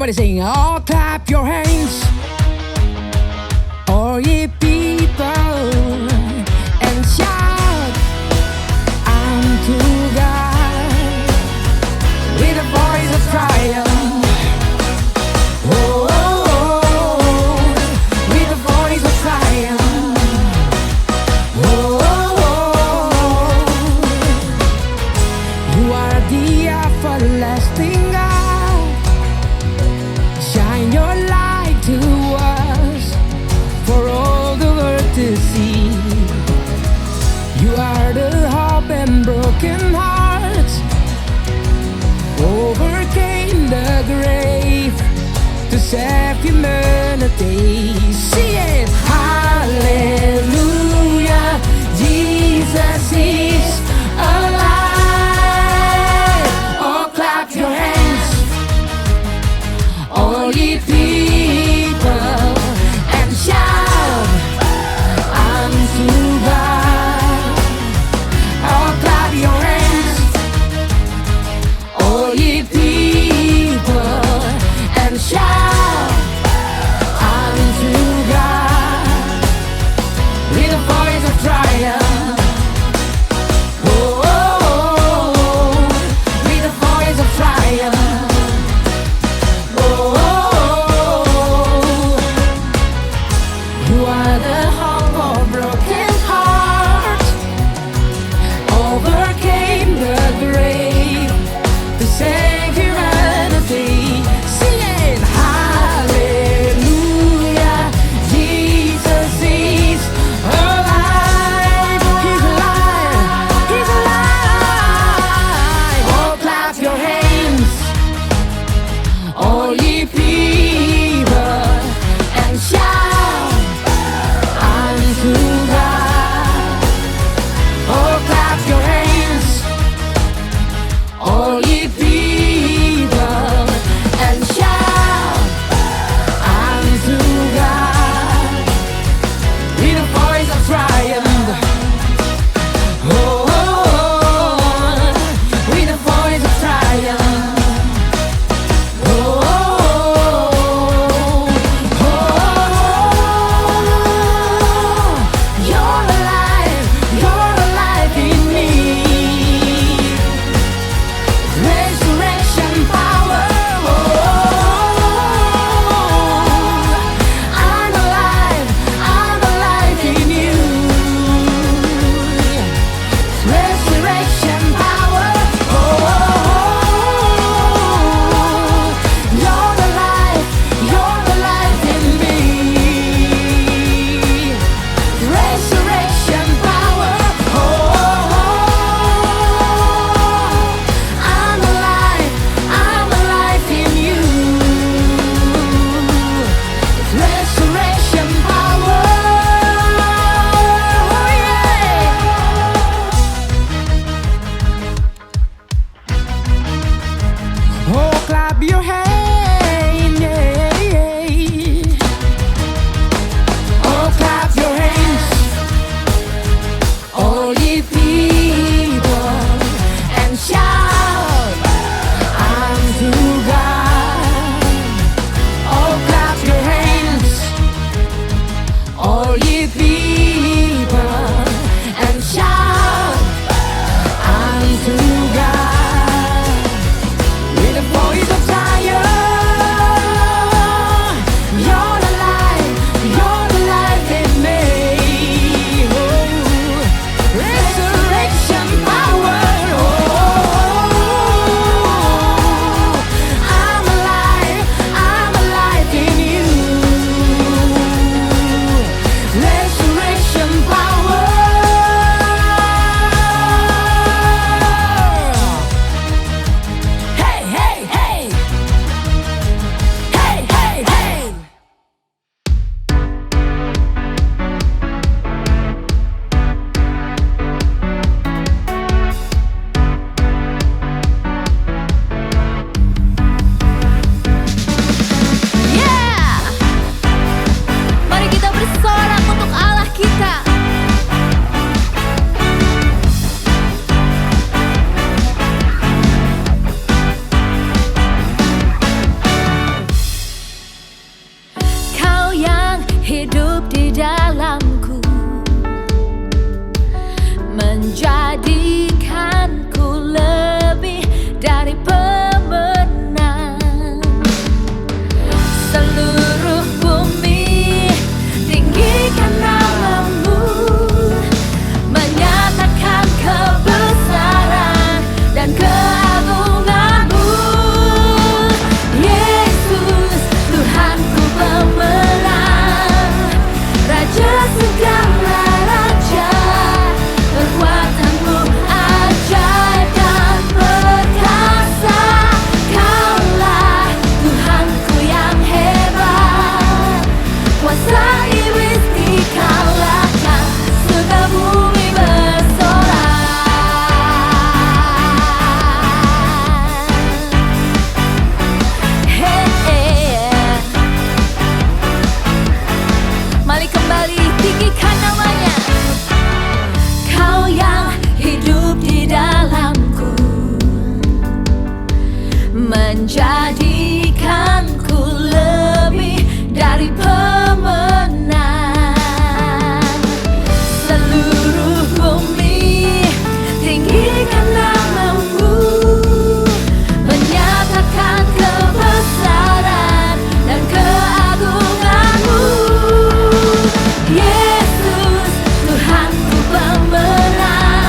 Everybody sing, oh, clap your hands, all ye people, and shout unto God with a voice of triumph. Oh, oh, oh, with a voice of triumph. Oh, oh, oh, you are the everlasting God. Shine your light to us for all the world to see. You are the hope and broken hearts, overcame the grave to save humanity. Sing it! Hallelujah, Jesus is alive. Oh, clap your hands, all ye people, and shout unto God. Oh, clap your hands, all ye people, and shout unto God with a voice of triumph. Oh, oh, oh, with a voice of triumph. Oh, you are the hope of broken hearts, overcame the grave to save humanity. Sing it! Hallelujah, Jesus is alive. He's alive. He's alive. Oh, clap your hands, all ye people, and shout unto God. Oh, clap your hands, all ye people, and shout unto God with a voice of triumph. Oh, oh, oh, with a voice of triumph. Oh, oh, oh, you're alive in me. Resurrection power. Oh, I'm alive in you. Resurrection power. Oh, you're alive in me. Resurrection power. Oh, I'm alive in you. Resurrection power. Oh, yeah. Oh, clap your hands, yeah. Oh, clap your hands, all ye people, and shout unto God. Oh, clap your hands, all ye people, and shout unto God with a voice of triumph. You're alive in me. Oh, resurrection power. Oh, I'm alive in you. Resurrection di dalamku, menjadikanku lebih dari pemenang. Seluruh bumi tinggikan namamu, menyatakan kebesaran dan keagunganmu. Yesus, Tuhanku pemenang, Raja segala raja. Kekuatanmu ajaib dan perkasa. Kaulah Tuhanku yang hebat, kuasa iblis dikalahkan, surga bumi bersorak. Mari kembali tinggikan namanya. Kau yang hidup di dalamku, menjadikanku lebih dari pemenang. Seluruh bumi tinggikan namamu, menyatakan kebesaran dan keagunganmu. Yesus, Tuhanku pemenang,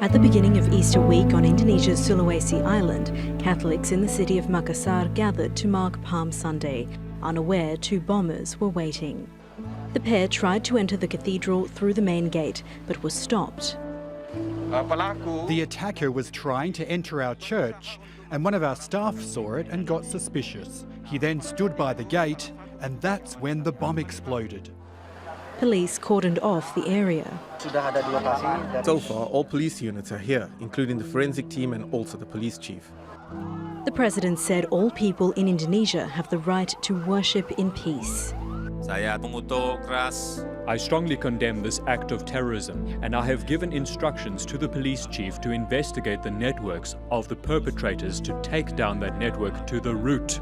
At the beginning of Easter week on Indonesia's Sulawesi Island, Catholics in the city of Makassar gathered to mark Palm Sunday, unaware two bombers were waiting. The pair tried to enter the cathedral through the main gate, but was stopped. The attacker was trying to enter our church, and one of our staff saw it and got suspicious. He then stood by the gate, and that's when the bomb exploded. Police cordoned off the area. So far, all police units are here, including the forensic team and also the police chief. The president said all people in Indonesia have the right to worship in peace. I strongly condemn this act of terrorism, and I have given instructions to the police chief to investigate the networks of the perpetrators to take down that network to the root.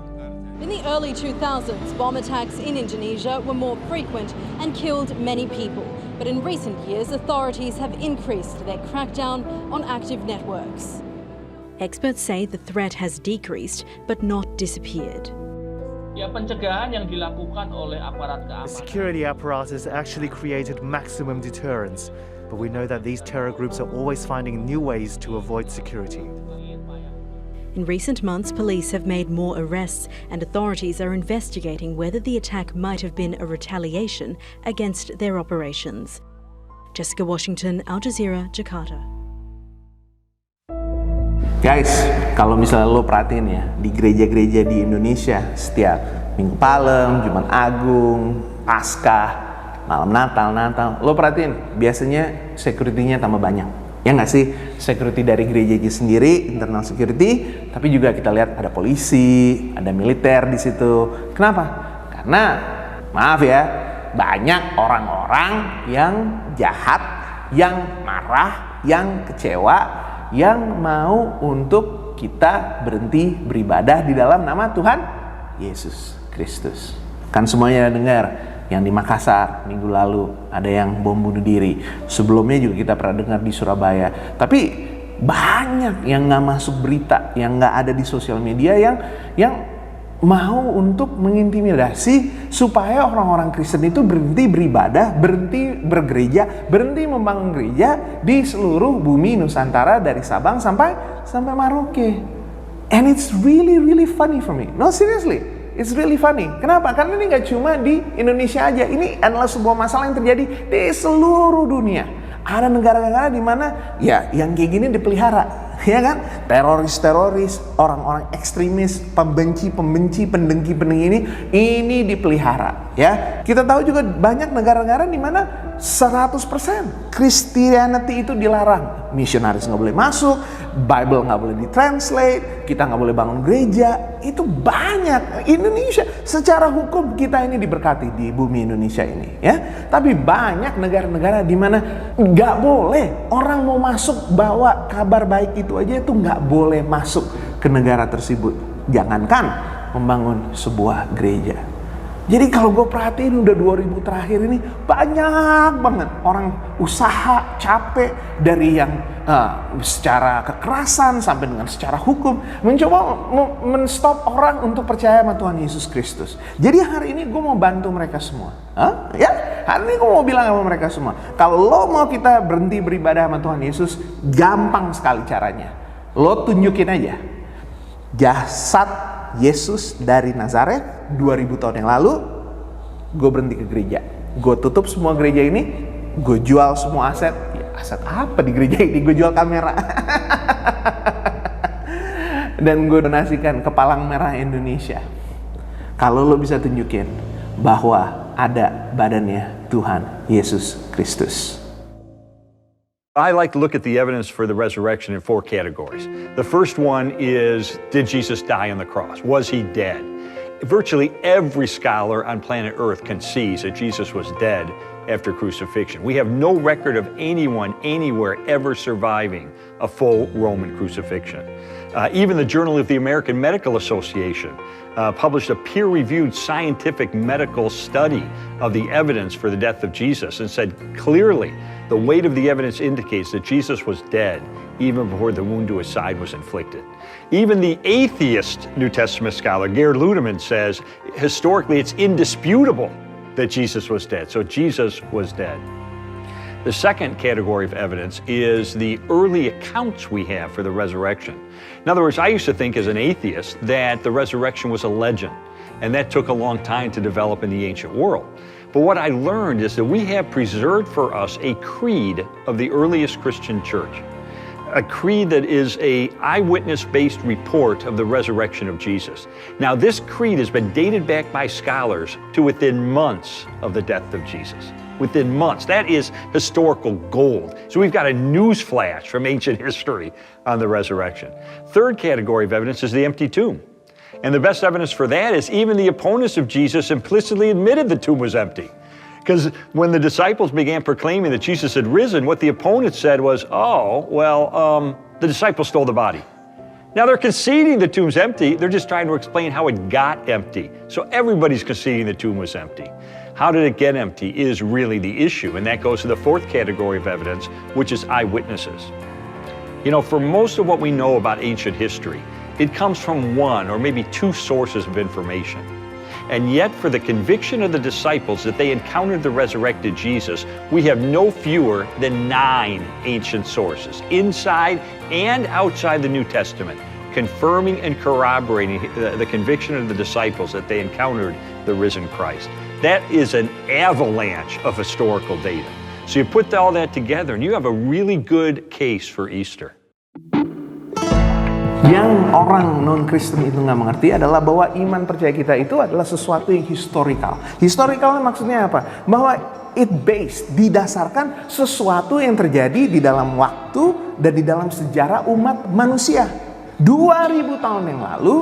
In the early 2000s, bomb attacks in Indonesia were more frequent and killed many people. But in recent years, authorities have increased their crackdown on active networks. Experts say the threat has decreased, but not disappeared. The security apparatus actually created maximum deterrence, but we know that these terror groups are always finding new ways to avoid security. In recent months, police have made more arrests, and authorities are investigating whether the attack might have been a retaliation against their operations. Jessica Washington, Al Jazeera, Jakarta. Guys, kalau misalnya lo perhatiin ya, di gereja-gereja di Indonesia setiap Minggu Palem, Jumat Agung, Paskah, malam Natal, lo perhatiin biasanya security-nya tambah banyak. Ya nggak sih, security dari gereja sendiri, internal security, tapi juga kita lihat ada polisi, ada militer di situ. Kenapa? Karena, maaf ya, banyak orang-orang yang jahat, yang marah, yang kecewa, yang mau untuk kita berhenti beribadah di dalam nama Tuhan Yesus Kristus. Kan semuanya dengar yang di Makassar minggu lalu ada yang bom bunuh diri. Sebelumnya juga kita pernah dengar di Surabaya. Tapi banyak yang nggak masuk berita, yang nggak ada di sosial media, yang mau untuk mengintimidasi supaya orang-orang Kristen itu berhenti beribadah, berhenti bergereja, berhenti membangun gereja di seluruh bumi Nusantara dari Sabang sampai Merauke. And it's really funny for me. No, seriously. It's really funny. Kenapa? Karena ini nggak cuma di Indonesia aja. Ini adalah sebuah masalah yang terjadi di seluruh dunia. Ada negara-negara di mana ya yang kayak gini dipelihara, ya kan? Teroris, orang-orang ekstremis, pembenci, pendengki ini dipelihara, ya. Kita tahu juga banyak negara-negara di mana 100% Christianity itu dilarang. Misionaris nggak boleh masuk, Bible nggak boleh ditranslate, kita nggak boleh bangun gereja. Itu banyak. Indonesia secara hukum kita ini diberkati di bumi Indonesia ini, ya. Tapi banyak negara-negara di mana nggak boleh orang mau masuk bawa kabar baik itu aja itu nggak boleh masuk ke negara tersebut. Jangankan membangun sebuah gereja. Jadi kalau gue perhatiin udah 2000 terakhir ini banyak banget orang usaha capek dari yang secara kekerasan sampai dengan secara hukum mencoba menstop orang untuk percaya sama Tuhan Yesus Kristus. Jadi hari ini gue mau bantu mereka semua. Ya, hari ini gue mau bilang sama mereka semua. Kalau lo mau kita berhenti beribadah sama Tuhan Yesus, gampang sekali caranya. Lo tunjukin aja jasad Yesus dari Nazaret 2000 tahun yang lalu. Gue berhenti ke gereja, gue tutup semua gereja ini, gue jual semua aset. Ya, aset apa di gereja ini? Gue jual kamera dan gue donasikan ke Palang Merah Indonesia. Kalau lo bisa tunjukin bahwa ada badannya Tuhan Yesus Kristus. I like to look at the evidence for the resurrection in 4 categories. The first one is, did Jesus die on the cross? Was he dead? Virtually every scholar on planet Earth concedes that Jesus was dead after crucifixion. We have no record of anyone anywhere ever surviving a full Roman crucifixion. Even the Journal of the American Medical Association published a peer-reviewed scientific medical study of the evidence for the death of Jesus and said clearly the weight of the evidence indicates that Jesus was dead even before the wound to his side was inflicted. Even the atheist New Testament scholar Gerd Ludemann says historically it's indisputable that Jesus was dead. So Jesus was dead. The second category of evidence is the early accounts we have for the resurrection. In other words, I used to think as an atheist that the resurrection was a legend, and that took a long time to develop in the ancient world. But what I learned is that we have preserved for us a creed of the earliest Christian church, a creed that is an eyewitness-based report of the resurrection of Jesus. Now, this creed has been dated back by scholars to within months of the death of Jesus. Within months. That is historical gold. So we've got a news flash from ancient history on the resurrection. Third category of evidence is the empty tomb. And the best evidence for that is even the opponents of Jesus implicitly admitted the tomb was empty. Because when the disciples began proclaiming that Jesus had risen, what the opponents said was, the disciples stole the body. Now they're conceding the tomb's empty, they're just trying to explain how it got empty. So everybody's conceding the tomb was empty. How did it get empty is really the issue, and that goes to the fourth category of evidence, which is eyewitnesses. You know, for most of what we know about ancient history, it comes from one or maybe two sources of information. And yet, for the conviction of the disciples that they encountered the resurrected Jesus, we have no fewer than 9 ancient sources, inside and outside the New Testament, confirming and corroborating the conviction of the disciples that they encountered the risen Christ. That is an avalanche of historical data. So you put all that together and you have a really good case for Easter. Yang orang non-Kristen itu nggak mengerti adalah bahwa iman percaya kita itu adalah sesuatu yang historical. Historical maksudnya apa? Bahwa it based, didasarkan sesuatu yang terjadi di dalam waktu dan di dalam sejarah umat manusia. 2000 tahun yang lalu,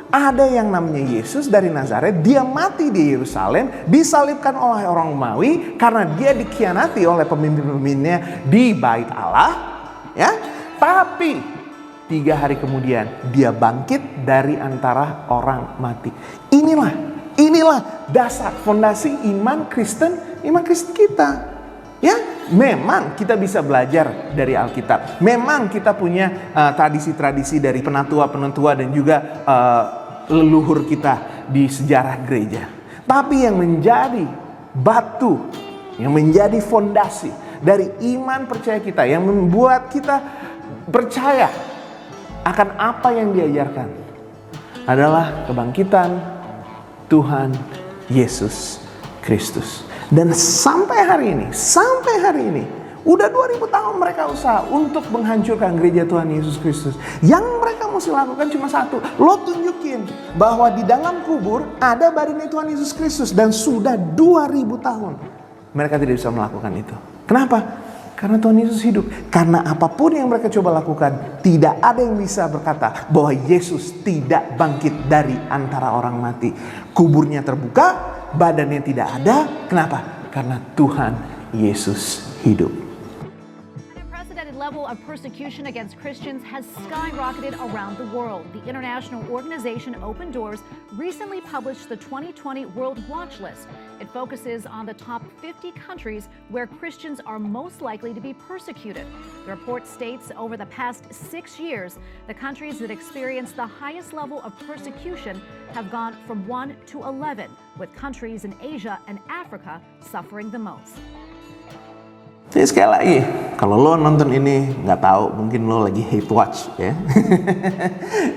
ada yang namanya Yesus dari Nazaret, dia mati di Yerusalem, disalibkan oleh orang Romawi karena dia dikhianati oleh pemimpin-pemimpinnya di Bait Allah, ya. Tapi 3 hari kemudian dia bangkit dari antara orang mati. Inilah dasar fondasi iman Kristen kita. Ya, memang kita bisa belajar dari Alkitab. Memang kita punya tradisi-tradisi dari penatua-penatua dan juga leluhur kita di sejarah gereja. Tapi yang menjadi batu, yang menjadi fondasi dari iman percaya kita, yang membuat kita percaya akan apa yang diajarkan adalah kebangkitan Tuhan Yesus Kristus. Dan sampai hari ini, udah 2000 tahun mereka usaha untuk menghancurkan gereja Tuhan Yesus Kristus. Yang mereka mesti lakukan cuma satu, lo tunjukin bahwa di dalam kubur ada badannya Tuhan Yesus Kristus. Dan sudah 2000 tahun mereka tidak bisa melakukan itu. Kenapa? Karena Tuhan Yesus hidup. Karena apapun yang mereka coba lakukan, tidak ada yang bisa berkata bahwa Yesus tidak bangkit dari antara orang mati. Kuburnya terbuka, badannya tidak ada. Kenapa? Karena Tuhan Yesus hidup. Level of persecution against Christians has skyrocketed around the world. The international organization Open Doors recently published the 2020 World Watch List. It focuses on the top 50 countries where Christians are most likely to be persecuted. The report states over the past 6 years, the countries that experience the highest level of persecution have gone from 1 to 11, with countries in Asia and Africa suffering the most. Jadi sekali lagi, kalau lo nonton ini nggak tahu, mungkin lo lagi hate watch ya.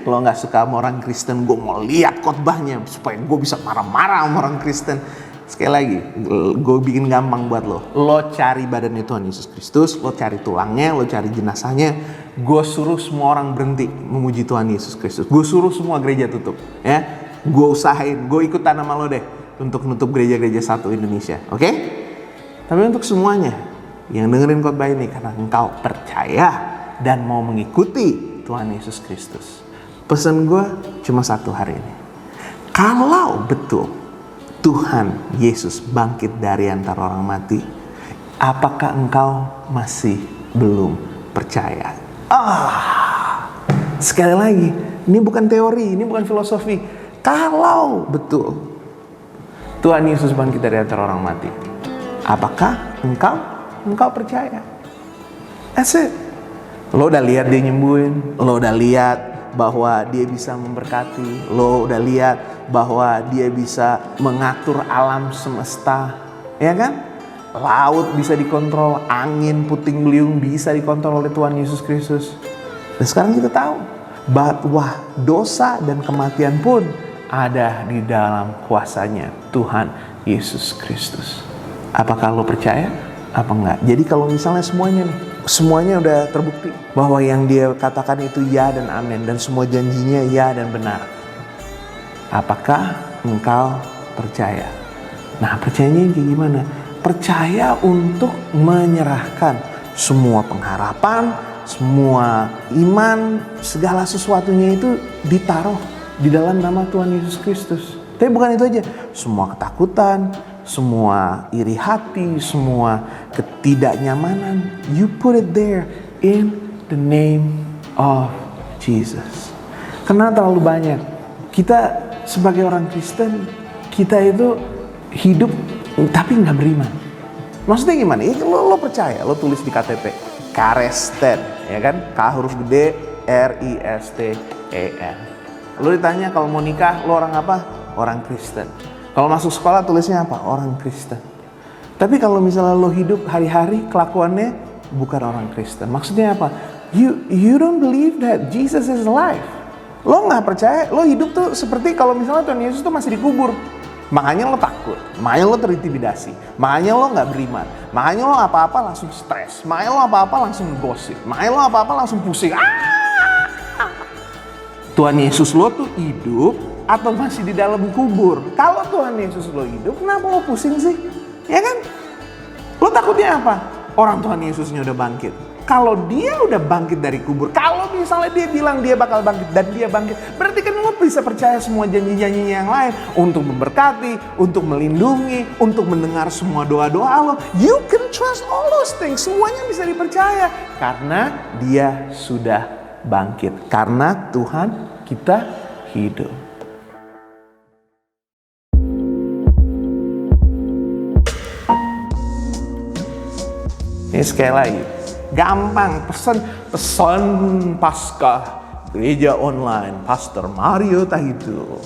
Lo nggak suka sama orang Kristen, gue mau lihat khotbahnya supaya gue bisa marah-marah sama orang Kristen. Sekali lagi, gue bikin gampang buat lo. Lo cari badannya Tuhan Yesus Kristus, lo cari tulangnya, lo cari jenazahnya. Gue suruh semua orang berhenti memuji Tuhan Yesus Kristus. Gue suruh semua gereja tutup, ya. Gue usahain, gue ikutan sama lo deh untuk nutup gereja-gereja satu Indonesia, oke? Tapi untuk semuanya yang dengerin khotbah ini karena engkau percaya dan mau mengikuti Tuhan Yesus Kristus, pesan gue cuma satu hari ini. Kalau betul Tuhan Yesus bangkit dari antara orang mati, apakah engkau masih belum percaya? Sekali lagi, ini bukan teori, ini bukan filosofi. Kalau betul Tuhan Yesus bangkit dari antara orang mati, apakah engkau percaya? That's it. Lo udah lihat dia nyembuhin, lo udah lihat bahwa dia bisa memberkati, lo udah lihat bahwa dia bisa mengatur alam semesta, ya kan? laut bisa dikontrol, angin, puting beliung bisa dikontrol oleh Tuhan Yesus Kristus. Dan sekarang kita tahu bahwa dosa dan kematian pun ada di dalam kuasanya Tuhan Yesus Kristus. Apakah lo percaya? Apa enggak? Jadi kalau misalnya semuanya udah terbukti bahwa yang dia katakan itu ya dan amin, dan semua janjinya ya dan benar, apakah engkau percaya? Nah, percayanya kayak gimana? Percaya untuk menyerahkan semua pengharapan, semua iman, segala sesuatunya itu ditaruh di dalam nama Tuhan Yesus Kristus. Tapi bukan itu aja, semua ketakutan, semua iri hati, semua ketidaknyamanan, you put it there in the name of Jesus. Karena terlalu banyak kita sebagai orang Kristen, kita itu hidup tapi nggak beriman. Maksudnya gimana? Lo percaya, lo tulis di KTP Kristen, ya kan? K huruf gede, R-I-S-T-E-N. Lo ditanya kalau mau nikah, lo orang apa? Orang Kristen. Kalau masuk sekolah tulisnya apa? Orang Kristen. Tapi kalau misalnya lo hidup hari-hari kelakuannya bukan orang Kristen. Maksudnya apa? You don't believe that Jesus is alive. Lo nggak percaya, lo hidup tuh seperti kalau misalnya Tuhan Yesus tuh masih dikubur. Makanya lo takut, makanya lo terintimidasi, makanya lo nggak beriman, makanya lo apa-apa langsung stres, makanya lo apa-apa langsung gosip, makanya lo apa-apa langsung pusing. Tuhan Yesus lo tuh hidup atau masih di dalam kubur? Kalau Tuhan Yesus lo hidup, kenapa lo pusing sih? Ya kan? Lo takutnya apa? Orang Tuhan Yesusnya udah bangkit. Kalau dia udah bangkit dari kubur, kalau misalnya dia bilang dia bakal bangkit dan dia bangkit, berarti kan lo bisa percaya semua janji-janjinya yang lain untuk memberkati, untuk melindungi, untuk mendengar semua doa-doa lo. You can trust all those things, semuanya bisa dipercaya karena dia sudah bangkit, karena Tuhan kita hidup. Ini sekali lagi, gampang, pesan Paskah gereja online Pastor Mario Tahito.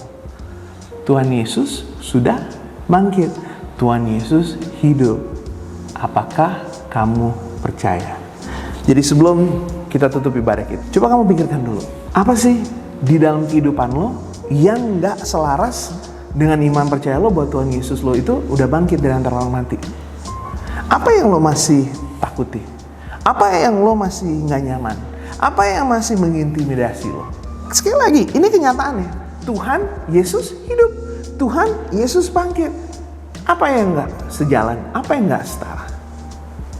Tuhan Yesus sudah bangkit, Tuhan Yesus hidup. Apakah kamu percaya? Jadi sebelum kita tutup ibadah kita, coba kamu pikirkan dulu, apa sih di dalam kehidupan lo yang gak selaras dengan iman percaya lo bahwa Tuhan Yesus lo itu udah bangkit dari antara orang mati? Apa yang lo masih takuti? Apa yang lo masih gak nyaman? Apa yang masih mengintimidasi lo? Sekali lagi, ini kenyataannya. Tuhan Yesus hidup. Tuhan Yesus bangkit. Apa yang gak sejalan? Apa yang gak setara?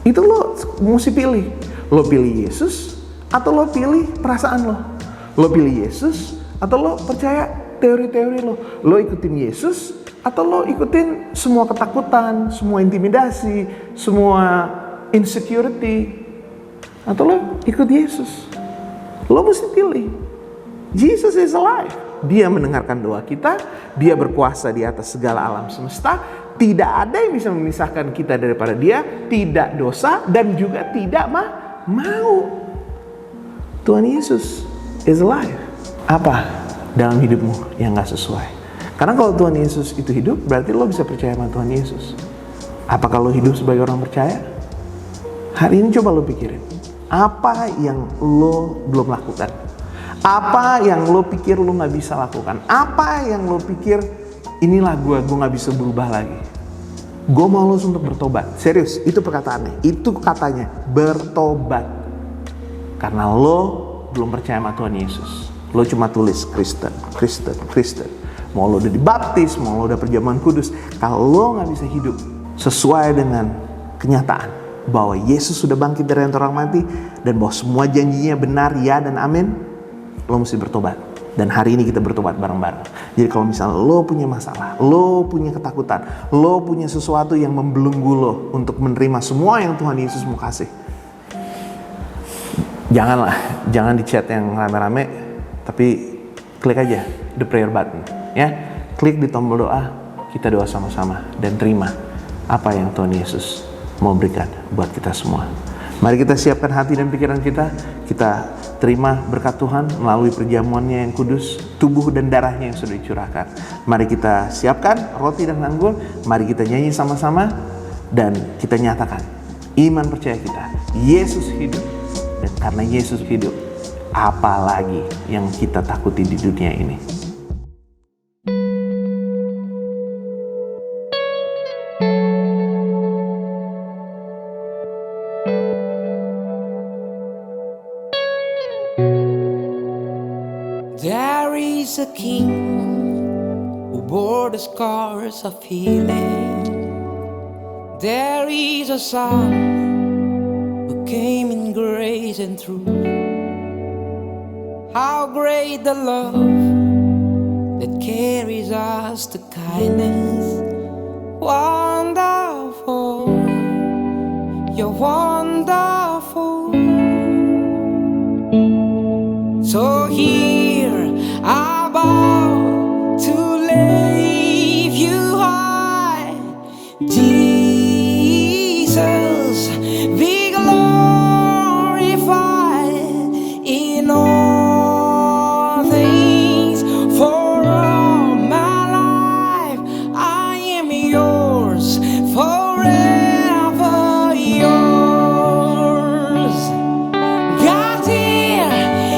Itu lo mesti pilih. Lo pilih Yesus atau lo pilih perasaan lo? Lo pilih Yesus atau lo percaya teori-teori lo? Lo ikutin Yesus atau lo ikutin semua ketakutan, semua intimidasi, semua insecurity? Atau lo ikut Yesus? Lo mesti pilih. Jesus is alive. Dia mendengarkan doa kita. Dia berkuasa di atas segala alam semesta. Tidak ada yang bisa memisahkan kita daripada dia. Tidak dosa dan juga tidak mau. Tuhan Yesus is alive. Apa dalam hidupmu yang gak sesuai? Karena kalau Tuhan Yesus itu hidup, berarti lo bisa percaya sama Tuhan Yesus. Apakah lo hidup sebagai orang percaya? Hari ini coba lo pikirin. Apa yang lo belum lakukan? Apa yang lo pikir lo gak bisa lakukan? Apa yang lo pikir inilah gue gak bisa berubah lagi? Gue mau lo untuk bertobat. Serius, itu perkataannya. Itu katanya, bertobat. Karena lo belum percaya sama Tuhan Yesus. Lo cuma tulis Kristen. Mau lo udah dibaptis, mau lo udah perjamuan kudus. Kalau lo gak bisa hidup sesuai dengan kenyataan bahwa Yesus sudah bangkit dari antara orang mati dan bahwa semua janjinya benar, ya dan amin, lo mesti bertobat. Dan hari ini kita bertobat bareng-bareng. Jadi kalau misalnya lo punya masalah, lo punya ketakutan, lo punya sesuatu yang membelenggu lo untuk menerima semua yang Tuhan Yesus mau kasih, jangan di chat yang rame-rame, tapi klik aja the prayer button, ya. Klik di tombol doa, kita doa sama-sama dan terima apa yang Tuhan Yesus mau berikan buat kita semua. Mari kita siapkan hati dan pikiran kita. Kita terima berkat Tuhan melalui perjamuannya yang kudus, tubuh dan darahnya yang sudah dicurahkan. Mari kita siapkan roti dan anggur. Mari kita nyanyi sama-sama. dan kita nyatakan iman percaya kita, Yesus hidup. Dan karena Yesus hidup, apa lagi yang kita takuti di dunia ini? There is a king who bore the scars of healing. There is a son who came in grace and truth. How great the love that carries us to kindness. Wonderful, you're wonderful. So here I bow to leave you high, Jesus, be glorified in all things. For all my life I am yours, forever yours. God, here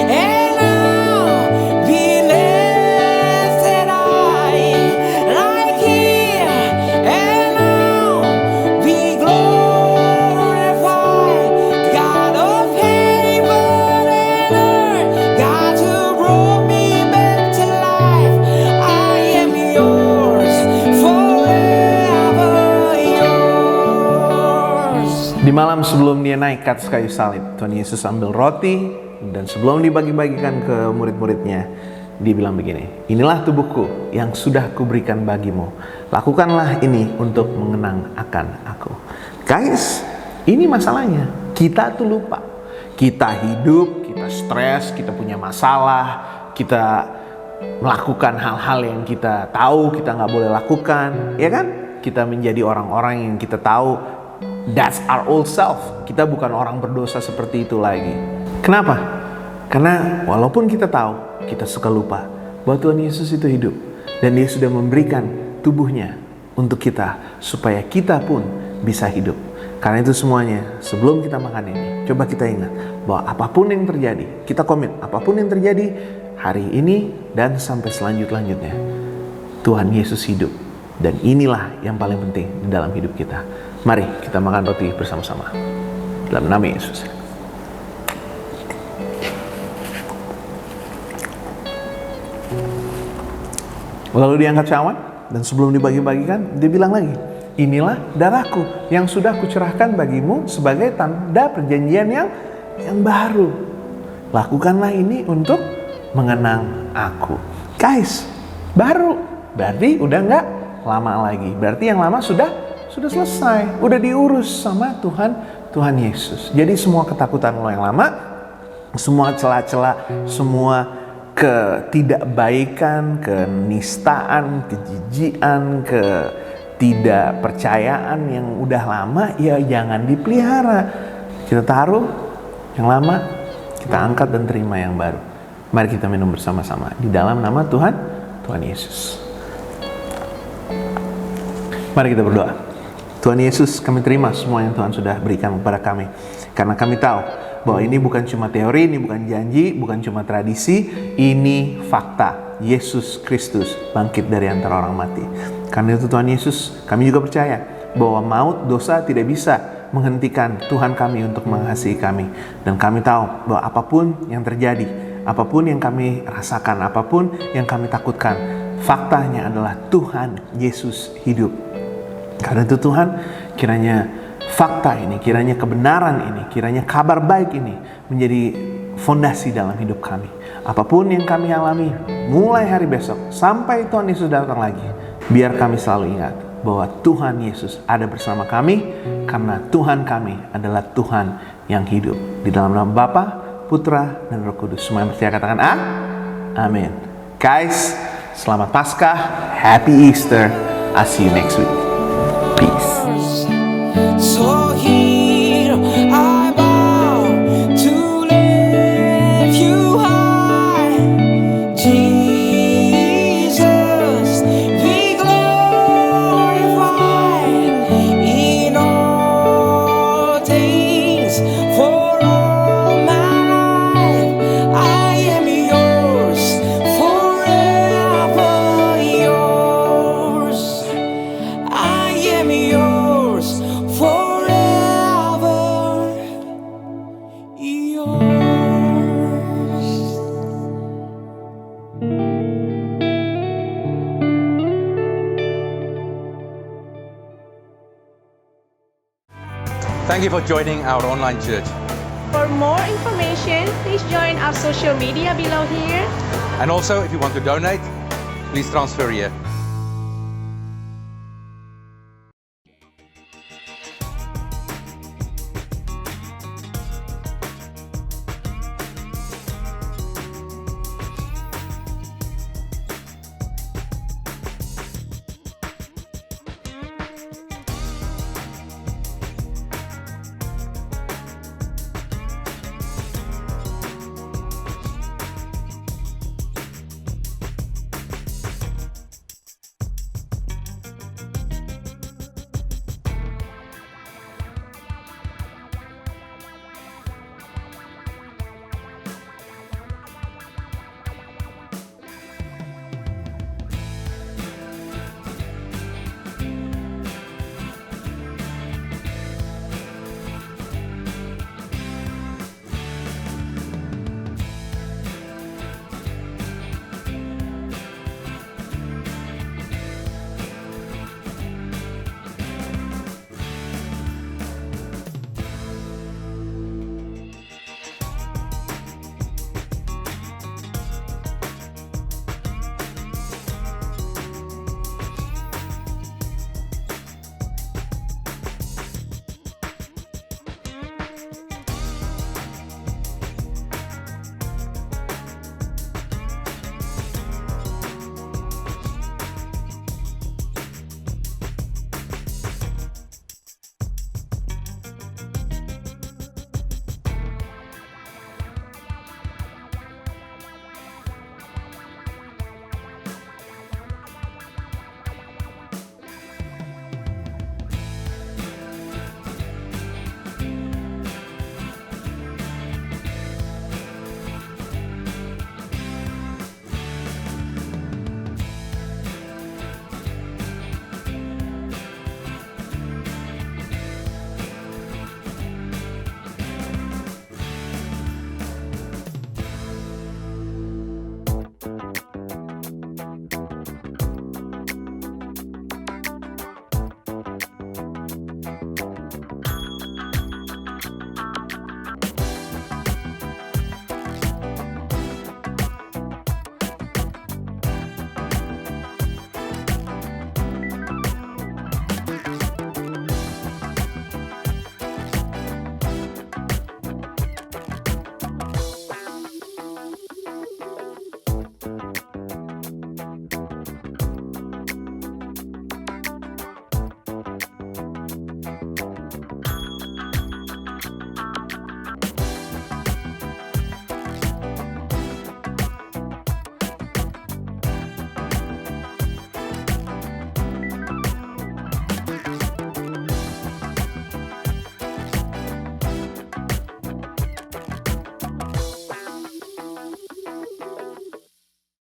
and now be lifted high, right here and now be glorified. God of heaven and earth, God who brought me back to life, I am yours, forever yours. Di malam sebelum dia naik ke atas kayu salib, Tuhan Yesus ambil roti dan sebelum dibagi-bagikan ke murid-muridnya, dia bilang begini, inilah tubuhku yang sudah kuberikan bagimu. Lakukanlah ini untuk mengenang akan aku. Guys, ini masalahnya. Kita tuh lupa. Kita hidup, kita stres, kita punya masalah, kita melakukan hal-hal yang kita tahu kita nggak boleh lakukan, ya kan? Kita menjadi orang-orang yang kita tahu that's our old self. Kita bukan orang berdosa seperti itu lagi. Kenapa? Karena walaupun kita tahu, kita suka lupa bahwa Tuhan Yesus itu hidup dan Dia sudah memberikan tubuhnya untuk kita supaya kita pun bisa hidup. Karena itu semuanya, sebelum kita makan ini, coba kita ingat bahwa apapun yang terjadi, kita komit, apapun yang terjadi hari ini dan sampai selanjutnya, Tuhan Yesus hidup. Dan inilah yang paling penting di dalam hidup kita. Mari kita makan roti bersama-sama. Dalam nama Yesus. Lalu diangkat cawan dan sebelum dibagi-bagikan, dia bilang lagi, inilah darahku yang sudah kucurahkan bagimu sebagai tanda perjanjian yang baru. Lakukanlah ini untuk mengenang aku. Guys, baru. Berarti udah nggak lama lagi. Berarti yang lama sudah selesai. Udah diurus sama Tuhan Yesus. Jadi semua ketakutan lo yang lama, semua celah-celah, semua ketidakbaikan, kenistaan, kejijian, ketidakpercayaan yang udah lama, ya jangan dipelihara. Kita taruh yang lama, kita angkat dan terima yang baru. Mari kita minum bersama-sama di dalam nama Tuhan Yesus. Mari kita berdoa. Tuhan Yesus, kami terima semua yang Tuhan sudah berikan kepada kami. Karena kami tahu bahwa ini bukan cuma teori, ini bukan janji, bukan cuma tradisi, ini fakta. Yesus Kristus bangkit dari antara orang mati. Karena itu Tuhan Yesus, kami juga percaya bahwa maut, dosa tidak bisa menghentikan Tuhan kami untuk mengasihi kami. Dan kami tahu bahwa apapun yang terjadi, apapun yang kami rasakan, apapun yang kami takutkan, faktanya adalah Tuhan Yesus hidup. Karena itu Tuhan, kiranya fakta ini, kiranya kebenaran ini, kiranya kabar baik ini menjadi fondasi dalam hidup kami. Apapun yang kami alami mulai hari besok sampai Tuhan Yesus datang lagi, biar kami selalu ingat bahwa Tuhan Yesus ada bersama kami karena Tuhan kami adalah Tuhan yang hidup. Di dalam nama Bapa, Putra, dan Roh Kudus. Semua yang percaya katakan amin. Guys, selamat Paskah, Happy Easter. I'll see you next week. Peace. So here I bow to lift you high, Jesus, be glorified in all Thank you for joining our online church. For more information, please join our social media below here. And also, if you want to donate, please transfer here.